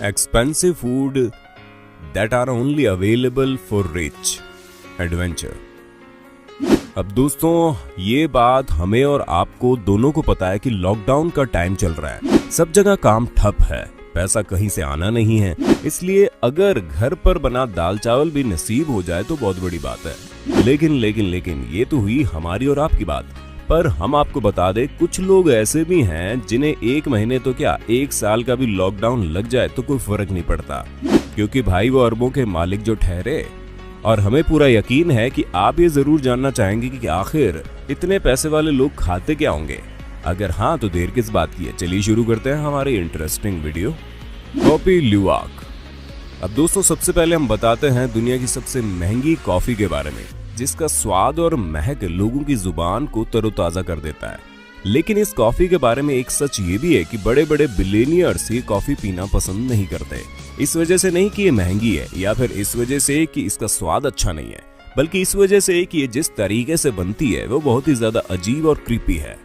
expensive food that are only available for rich. Adventure. अब दोस्तों ये बात हमें और आपको दोनों को पता है कि लॉकडाउन का टाइम चल रहा है, सब जगह काम ठप है, पैसा कहीं से आना नहीं है, इसलिए अगर घर पर बना दाल चावल भी नसीब हो जाए तो बहुत बड़ी बात है। लेकिन ये तो हुई हमारी और आपकी बात, पर हम आपको बता दें कुछ लोग ऐसे भी हैं जिन्हें 1 महीने तो क्या 1 साल का भी लॉकडाउन लग जाए तो कोई फर्क नहीं पड़ता, क्योंकि भाई वो अरबों के मालिक जो ठहरे। और हमें पूरा यकीन है कि आप ये जरूर जानना चाहेंगे कि आखिर इतने पैसे वाले लोग खाते क्या होंगे। अगर हाँ तो देर किस बात की है, चलिए शुरू करते हैं हमारी इंटरेस्टिंग वीडियो। कॉफी ल्यूवाक। अब दोस्तों सबसे पहले हम बताते हैं दुनिया की सबसे महंगी कॉफी के बारे में, जिसका स्वाद और महक लोगों की जुबान को तरोताजा कर देता है। लेकिन इस कॉफी के बारे में एक सच ये भी है कि बड़े बड़े बिलियनियर्स ये कॉफी पीना पसंद नहीं करते। इस वजह से नहीं कि ये महंगी है या फिर इस वजह से कि इसका स्वाद अच्छा नहीं है, बल्कि इस वजह से कि ये जिस तरीके से बनती है वो बहुत ही ज्यादा अजीब और क्रीपी है।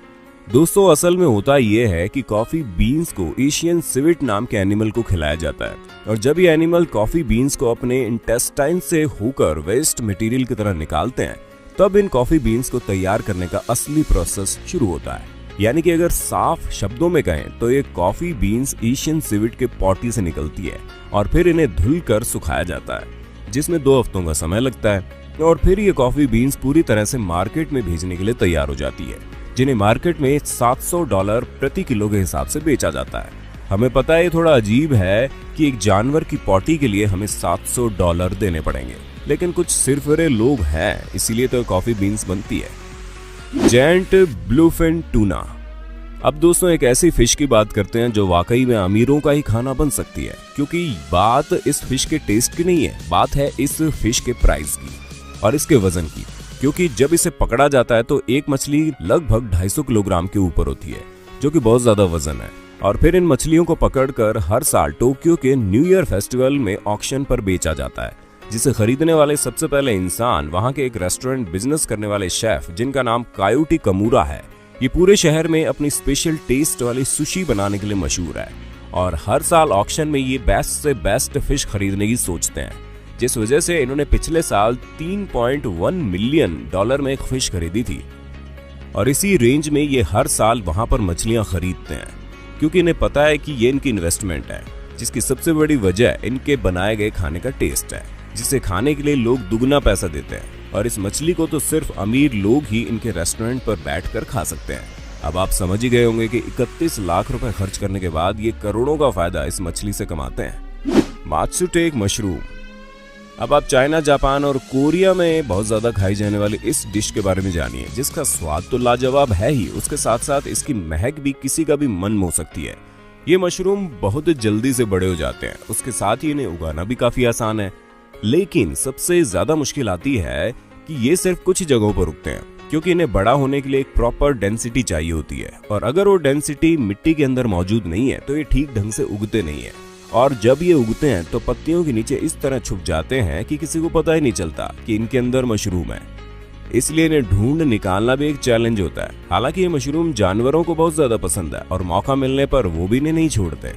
दोस्तों असल में होता ये है कि कॉफी बीन्स को एशियन सिविट नाम के एनिमल को खिलाया जाता है, और जब ये एनिमल कॉफी बीन्स को अपने इंटेस्टाइन से होकर वेस्ट मटेरियल की तरह निकालते हैं, तब इन कॉफी बीन्स को तैयार करने का असली प्रोसेस शुरू होता है। यानी कि अगर साफ शब्दों में कहें तो ये कॉफी बीन्स एशियन सिविट के पॉटी से निकलती है और फिर इन्हें धुलकर सुखाया जाता है, जिसमें 2 हफ्तों का समय लगता है, और फिर ये कॉफी बीन्स पूरी तरह से मार्केट में भेजने के लिए तैयार हो जाती है, जिन्हें मार्केट में $700 प्रति किलो के हिसाब से बेचा जाता है। हमें पता है ये थोड़ा अजीब है कि एक जानवर की पॉटी के लिए हमें $700 देने पड़ेंगे, लेकिन कुछ सिरफिरे लोग हैं, इसीलिए तो कॉफी बीन्स बनती है। Giant bluefin tuna. अब दोस्तों एक ऐसी फिश की बात करते हैं जो वाकई में अमीरों का ही खाना बन सकती है, क्योंकि बात इस फिश के टेस्ट की नहीं है, बात है इस फिश के प्राइस की और इसके वजन की। क्योंकि जब इसे पकड़ा जाता है तो एक मछली लगभग 250 किलोग्राम के ऊपर होती है, जो कि बहुत ज्यादा वजन है। और फिर इन मछलियों को पकड़कर हर साल टोक्यो के न्यू ईयर फेस्टिवल में ऑक्शन पर बेचा जाता है, जिसे खरीदने वाले सबसे पहले इंसान वहां के एक रेस्टोरेंट बिजनेस करने वाले शेफ, जिनका नाम कायोटी कमूरा है। ये पूरे शहर में अपनी स्पेशल टेस्ट वाली सुशी बनाने के लिए मशहूर है, और हर साल ऑक्शन में ये बेस्ट से बेस्ट फिश खरीदने की सोचते हैं, जिस वजह से इन्होंने पिछले साल $3.1 मिलियन में एक फिश खरीदी थी। और इसी रेंज में ये हर साल वहां पर मछलियां खरीदते हैं, क्योंकि इन्हें पता है कि ये इनकी इन्वेस्टमेंट है, जिसकी सबसे बड़ी वजह इनके बनाए गए खाने का टेस्ट है, जिसे खाने के लिए लोग दुगना पैसा देते हैं। और इस मछली को तो सिर्फ अमीर लोग ही इनके रेस्टोरेंट पर बैठकर खा सकते हैं। अब आप समझ ही गए होंगे कि 31 लाख रुपए खर्च करने के बाद ये करोड़ों का फायदा इस मछली से कमाते हैं। मात्सुटेक मशरूम। अब आप चाइना, जापान और कोरिया में बहुत ज्यादा खाई जाने वाली इस डिश के बारे में जानिए, जिसका स्वाद तो लाजवाब है ही, उसके साथ साथ इसकी महक भी किसी का भी मन मोह सकती है। ये मशरूम बहुत जल्दी से बड़े हो जाते हैं, उसके साथ ही इन्हें उगाना भी काफी आसान है। लेकिन सबसे ज्यादा मुश्किल आती है कि ये सिर्फ कुछ जगहों पर उगते हैं, क्योंकि इन्हें बड़ा होने के लिए एक प्रॉपर डेंसिटी चाहिए होती है, और अगर वो डेंसिटी मिट्टी के अंदर मौजूद नहीं है तो ये ठीक ढंग से उगते नहीं है। और जब ये उगते हैं तो पत्तियों के नीचे इस तरह छुप जाते हैं कि किसी को पता ही नहीं चलता कि इनके अंदर मशरूम है। इसलिए इन्हें ढूंढ निकालना भी एक चैलेंज होता है। हालांकि ये मशरूम जानवरों को बहुत ज्यादा पसंद है और मौका मिलने पर वो भी इन्हें नहीं छोड़ते,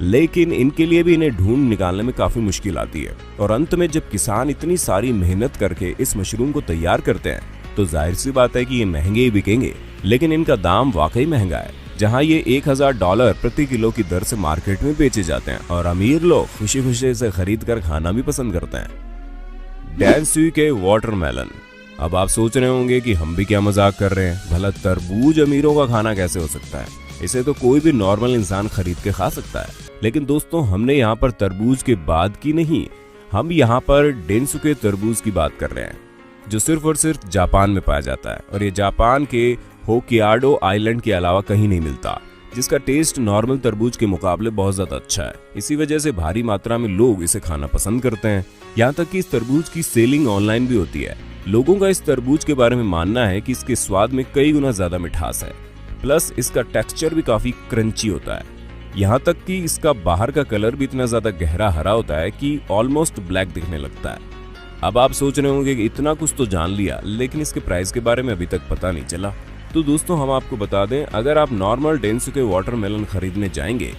लेकिन इनके लिए भी इन्हें ढूंढ निकालने में काफी मुश्किल आती है। और अंत में जब किसान इतनी सारी मेहनत करके इस मशरूम को तैयार करते हैं तो जाहिर सी बात है कि ये महंगे ही बिकेंगे, लेकिन इनका दाम वाकई महंगा है, जहां ये $1000 प्रति किलो की दर से मार्केट में बेचे जाते हैं, और अमीर लोग खुशी खुशी इसे खरीद कर खाना भी पसंद करते हैं। डैनसुई के वाटरमेलन। अब आप सोच रहे होंगे कि हम भी क्या मजाक कर रहे हैं, भला तरबूज अमीरों का खाना कैसे हो सकता है, इसे तो कोई भी नॉर्मल इंसान खरीद के खा सकता है। लेकिन दोस्तों हमने यहाँ पर तरबूज के बाद की नहीं, हम यहाँ पर डेनसुके तरबूज की बात कर रहे हैं, जो सिर्फ और सिर्फ जापान में पाया जाता है, और ये जापान के होक्काइडो आइलैंड के अलावा कहीं नहीं मिलता, जिसका टेस्ट नॉर्मल तरबूज के मुकाबले बहुत ज्यादा अच्छा है। इसी वजह से भारी मात्रा में लोग इसे खाना पसंद करते हैं, यहाँ तक कि इस तरबूज की सेलिंग ऑनलाइन भी होती है। लोगों का इस तरबूज के बारे में मानना है कि इसके स्वाद में कई गुना ज्यादा मिठास है, प्लस इसका टेक्सचर भी काफी क्रंची होता है। यहाँ तक कि इसका बाहर का कलर भी इतना ज्यादा गहरा हरा होता है कि ऑलमोस्ट ब्लैक दिखने लगता है। अब आप सोच रहे होंगे कि इतना कुछ तो जान लिया, लेकिन इसके प्राइस के बारे में अभी तक पता नहीं चला। तो दोस्तों हम आपको बता दें, अगर आप नॉर्मल डेनसुके वाटरमेलन खरीदने जाएंगे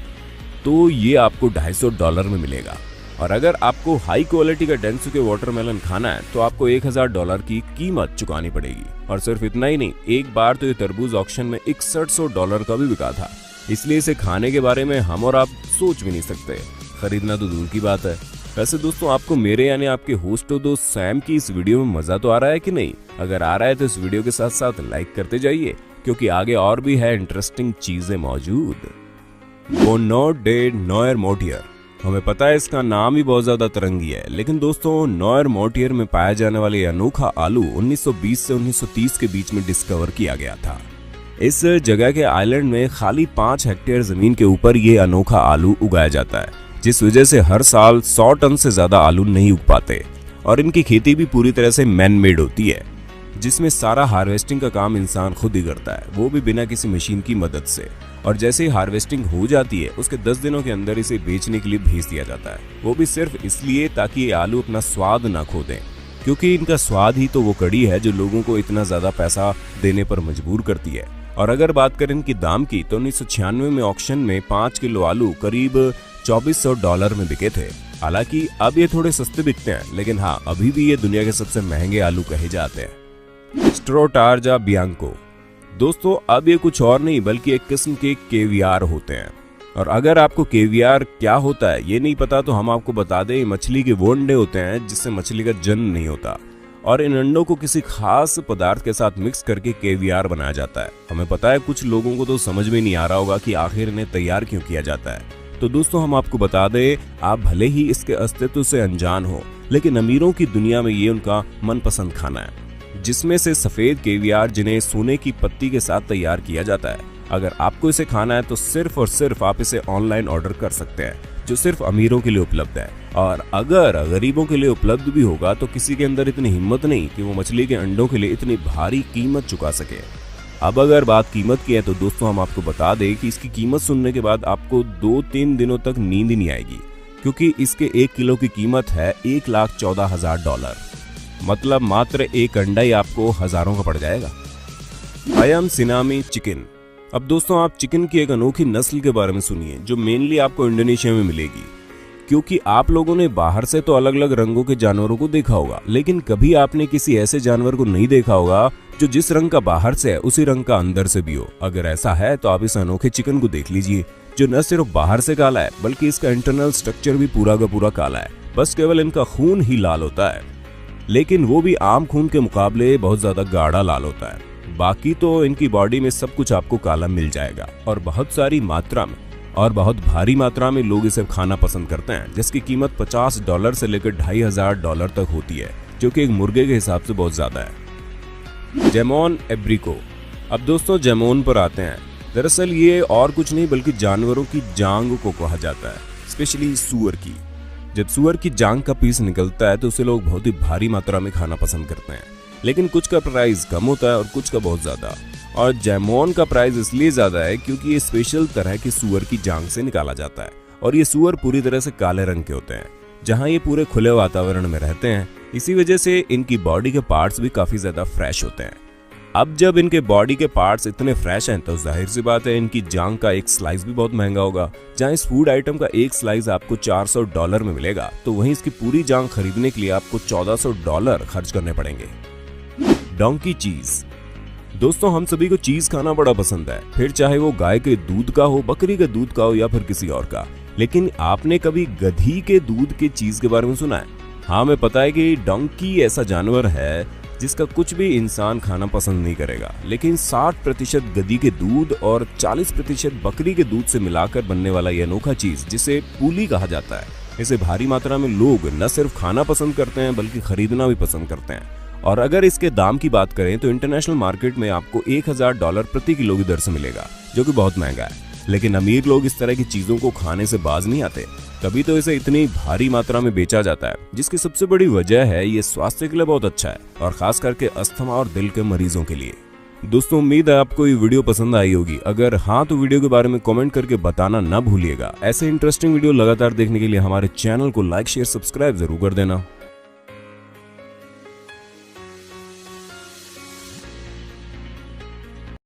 तो ये आपको $250 में मिलेगा। और अगर आपको हाई क्वालिटी का डेंसुके वाटरमेलन खाना है तो आपको $1000 की कीमत चुकानी पड़ेगी। और सिर्फ इतना ही नहीं, एक बार तो ये तरबूज ऑक्शन में $6100 का भी बिका था। इसलिए इसे खाने के बारे में हम और आप सोच भी नहीं सकते, खरीदना तो दूर की बात है। वैसे दोस्तों, आपको मेरे यानी आपके होस्ट दोस्त सैम की इस वीडियो में मजा तो आ रहा है कि नहीं? अगर आ रहा है तो इस वीडियो के साथ साथ लाइक करते जाइए, क्योंकि आगे और भी है इंटरेस्टिंग चीजें मौजूद। बोनोट डे नॉयर मोटियर, हमें पता है इसका नाम ही बहुत ज्यादा तरंगी है, लेकिन दोस्तों नॉयर मोटियर में पाया जाने वाला यह अनोखा आलू 1920 से 1930 के बीच में डिस्कवर किया गया था। इस जगह के आइलैंड में खाली 5 हेक्टेयर जमीन के ऊपर ये अनोखा आलू उगाया जाता है, जिस वजह से हर साल 100 टन से ज्यादा आलू नहीं उग पाते। और इनकी खेती भी पूरी तरह से मैन मेड होती है, जिसमें सारा हार्वेस्टिंग का काम इंसान खुद ही करता है, वो भी बिना किसी मशीन की मदद से। और जैसे ही हार्वेस्टिंग हो जाती है उसके 10 दिनों के अंदर इसे बेचने के लिए भेज दिया जाता है, वो भी सिर्फ इसलिए ताकि ये आलू अपना स्वाद ना खो दें, क्योंकि इनका स्वाद ही तो वो कड़ी है जो लोगों को इतना ज्यादा पैसा देने पर मजबूर करती है। और अगर बात करें इनकी दाम की तो 1996 में ऑक्शन में 5 किलो आलू करीब $2400 में बिके थे। हालांकि अब ये थोड़े सस्ते बिकते हैं, लेकिन हाँ, अभी भी ये दुनिया के सबसे महंगे आलू कहे जाते हैं। स्ट्रोटार्जा बियांको, दोस्तों अब ये कुछ और नहीं बल्कि एक किस्म के केवियार होते हैं। और अगर आपको केवियार क्या होता है ये नहीं पता तो हम आपको बता दें, मछली के वो अंडे होते हैं जिससे मछली का जन्म नहीं होता, और इन अंडों को किसी खास पदार्थ के साथ मिक्स करके केवियार बनाया जाता है। हमें पता है कुछ लोगों को तो समझ में नहीं आ रहा होगा कि आखिर इन्हें तैयार क्यों किया जाता है। तो दोस्तों हम आपको बता दें, आप भले ही इसके अस्तित्व से अनजान हो, लेकिन अमीरों की दुनिया में ये उनका मनपसंद खाना है, जिसमें से सफेद केवियार जिन्हें सोने की पत्ती के साथ तैयार किया जाता है। अगर आपको इसे खाना है तो सिर्फ और सिर्फ आप इसे ऑनलाइन ऑर्डर कर सकते हैं, जो सिर्फ अमीरों के लिए उपलब्ध है। और अगर गरीबों के लिए उपलब्ध भी होगा तो किसी के अंदर इतनी हिम्मत नहीं कि वो मछली के अंडों के लिए इतनी भारी कीमत चुका सके। अब अगर बात कीमत की है तो दोस्तों हम आपको बता दें कि इसकी कीमत सुनने के बाद आपको 2-3 दिनों तक नींद ही नहीं आएगी, क्योंकि इसके 1 किलो की कीमत है $1,14,000। मतलब मात्र एक अंडा ही आपको हजारों का पड़ जाएगा। अयम सिनामी चिकन, अब दोस्तों आप चिकन की एक अनोखी नस्ल के बारे में सुनिए जो मेनली आपको इंडोनेशिया में मिलेगी। क्योंकि आप लोगों ने बाहर से तो अलग अलग रंगों के जानवरों को देखा होगा, लेकिन कभी आपने किसी ऐसे जानवर को नहीं देखा होगा जो जिस रंग का बाहर से है उसी रंग का अंदर से भी हो। अगर ऐसा है तो आप इस अनोखे चिकन को देख लीजिए, जो न सिर्फ बाहर से काला है बल्कि इसका इंटरनल स्ट्रक्चर भी पूरा का पूरा काला है। बस केवल इनका खून ही लाल होता है, लेकिन वो भी आम खून के मुकाबले बहुत ज्यादा गाढ़ा लाल होता है। बाकी तो इनकी बॉडी में सब कुछ आपको काला मिल जाएगा, और बहुत सारी मात्रा में और बहुत भारी मात्रा में लोग इसे खाना पसंद करते हैं, जिसकी कीमत $50 से लेकर $2500 तक होती है, जो कि एक मुर्गे के हिसाब से बहुत ज्यादा है। जेमोन एब्रिको, अब दोस्तों जेमोन पर आते हैं। दरअसल ये और कुछ नहीं बल्कि जानवरों की जांग को कहा जाता है, स्पेशली सूअर की। जब सूअर की जांग का पीस निकलता है तो उसे लोग बहुत ही भारी मात्रा में खाना पसंद करते हैं, लेकिन कुछ का प्राइस कम होता है और कुछ का बहुत ज्यादा। और जैमोन का प्राइस इसलिए ज्यादा है क्योंकि ये स्पेशल तरह की सूअर की जांग से निकाला जाता है, और ये सूअर पूरी तरह से काले रंग के होते हैं, जहां ये पूरे खुले वातावरण में रहते हैं। इसी वजह से इनकी बॉडी के पार्ट्स भी काफी ज्यादा फ्रेश होते हैं। अब जब इनके बॉडी के पार्ट्स इतने फ्रेश हैं तो जाहिर सी बात है इनकी जांग का एक स्लाइस भी बहुत महंगा होगा। जहां इस फूड आइटम का एक स्लाइस आपको $400 में मिलेगा, तो वहीं इसकी पूरी जांग खरीदने के लिए आपको $1400 खर्च करने पड़ेंगे। डोंकी चीज, दोस्तों हम सभी को चीज खाना बड़ा पसंद है, फिर चाहे वो गाय के दूध का हो, बकरी के दूध का हो या फिर किसी और का। लेकिन आपने कभी गधी के दूध के चीज के बारे में सुना है? हाँ, मैं पता है कि डोंकी ऐसा जानवर है जिसका कुछ भी इंसान खाना पसंद नहीं करेगा, लेकिन 60% गधी के दूध और 40% बकरी के दूध से मिलाकर बनने वाला यह अनोखा चीज, जिसे पूली कहा जाता है, इसे भारी मात्रा में लोग न सिर्फ खाना पसंद करते हैं बल्कि खरीदना भी पसंद करते हैं। और अगर इसके दाम की बात करें तो इंटरनेशनल मार्केट में आपको $1000 प्रति किलो की दर से मिलेगा, जो कि बहुत महंगा है। लेकिन अमीर लोग इस तरह की चीजों को खाने से बाज नहीं आते, तभी तो इसे इतनी भारी मात्रा में बेचा जाता है, जिसकी सबसे बड़ी वजह है ये स्वास्थ्य के लिए बहुत अच्छा है, और खास करके अस्थमा और दिल के मरीजों के लिए। दोस्तों उम्मीद है आपको ये वीडियो पसंद आई होगी। अगर हाँ तो वीडियो के बारे में कमेंट करके बताना ना भूलिएगा। ऐसे इंटरेस्टिंग वीडियो लगातार देखने के लिए हमारे चैनल को लाइक शेयर सब्सक्राइब जरूर कर देना।